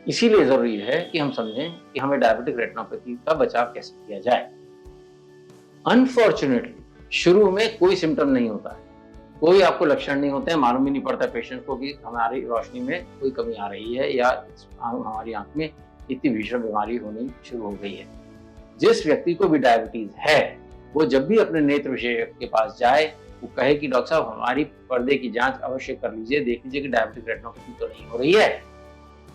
इसीलिए ज़रूरी है कि हम समझें कि हमें डायबिटिक रेटिनोपैथी का बचाव कैसे किया जाए। अनफॉर्चुनेटली शुरू में कोई सिम्पटम नहीं होता है, कोई आपको लक्षण नहीं होते हैं, मालूम ही नहीं पड़ता पेशेंट को कि हमारी रोशनी में कोई कमी आ रही है या हमारी आँख में इतनी भीषण बीमारी होनी शुरू हो गई है। जिस व्यक्ति को भी डायबिटीज़ है, वो जब भी अपने नेत्र विशेषज्ञ के पास जाए, वो कहे कि डॉक्टर साहब हमारी पर्दे की जाँच अवश्य कर लीजिए, देख लीजिए कि डायबिटिक रेटिनोपैथी तो नहीं हो रही है।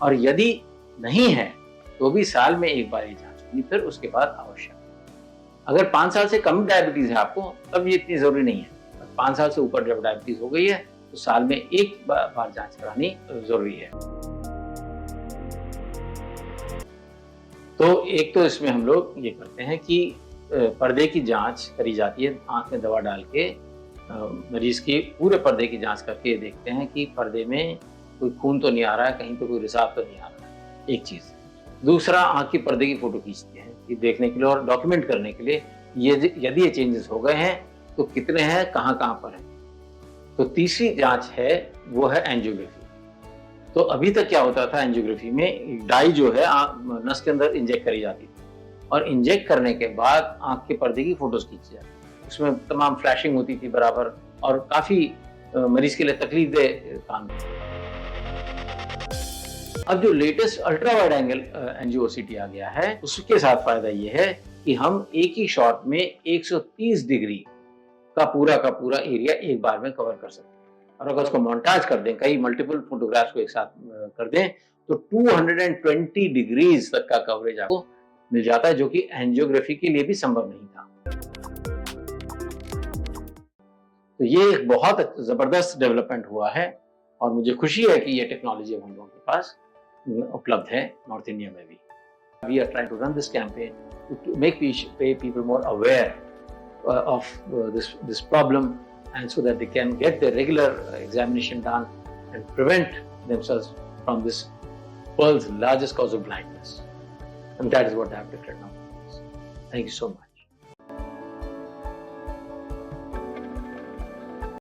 और यदि नहीं है, तो भी साल में 1 बार ये जाँच होगी, फिर उसके बाद आवश्यक। अगर 5 साल से कम डायबिटीज़ है आपको, तब ये इतनी ज़रूरी नहीं है। 5 साल से ऊपर जब डायबिटीज़ हो गई है, तो साल में 1 बार जाँच करानी ज़रूरी है। तो एक तो इसमें हम लोग ये करते हैं कि पर्दे की जाँच करी जाती है, आँख में दवा डाल के मरीज़ की पूरे पर्दे की जाँच करके ये देखते हैं कि पर्दे में कोई खून तो नहीं आ रहा है, कहीं पे कोई रिसाव तो नहीं आ रहा है, एक चीज़। दूसरा, आँख की पर्दे की फ़ोटो खींचते हैं, ये देखने के लिए और डॉक्यूमेंट करने के लिए यदि ये चेंजेस हो गए हैं, तो कितने हैं, कहाँ-कहाँ पर हैं। तो तीसरी जाँच है, वो है एंजियोग्राफी। तो अभी तक क्या होता था एंजियोग्राफी में, डाई जो है नस के अंदर इंजेक्ट करी जाती थी और इंजेक्ट करने के बाद आँख के पर्दे की फ़ोटोज़ खींची जाती थी। उसमें तमाम फ्लैशिंग होती थी बराबर और काफ़ी मरीज़ के लिए तकलीफ़देह काम था। अब जो लेटेस्ट अल्ट्रा वाइड एंगल एंजियोसिटी आ गया है, उसके साथ फ़ायदा ये है कि हम एक ही शॉट में 130 डिग्री का पूरा एरिया एक बार में कवर कर सकते हैं। और अगर उसको मोन्टाज कर दें, कई मल्टीपल फोटोग्राफ्स को एक साथ कर दें, तो 220 डिग्रीज तक का कवरेज आपको मिल जाता है, जो कि एंजियोग्राफी के लिए भी संभव नहीं था। तो ये एक बहुत जबरदस्त डेवलपमेंट हुआ है और मुझे खुशी है कि ये टेक्नोलॉजी अब हम लोगों के पास उपलब्ध है नॉर्थ इंडिया में भी। We are trying to run this campaign to make people more aware of this problem, and so that they can get their regular examination done and prevent themselves from this world's largest cause of blindness. And that is what diabetic retinopathy is. Thank you so much.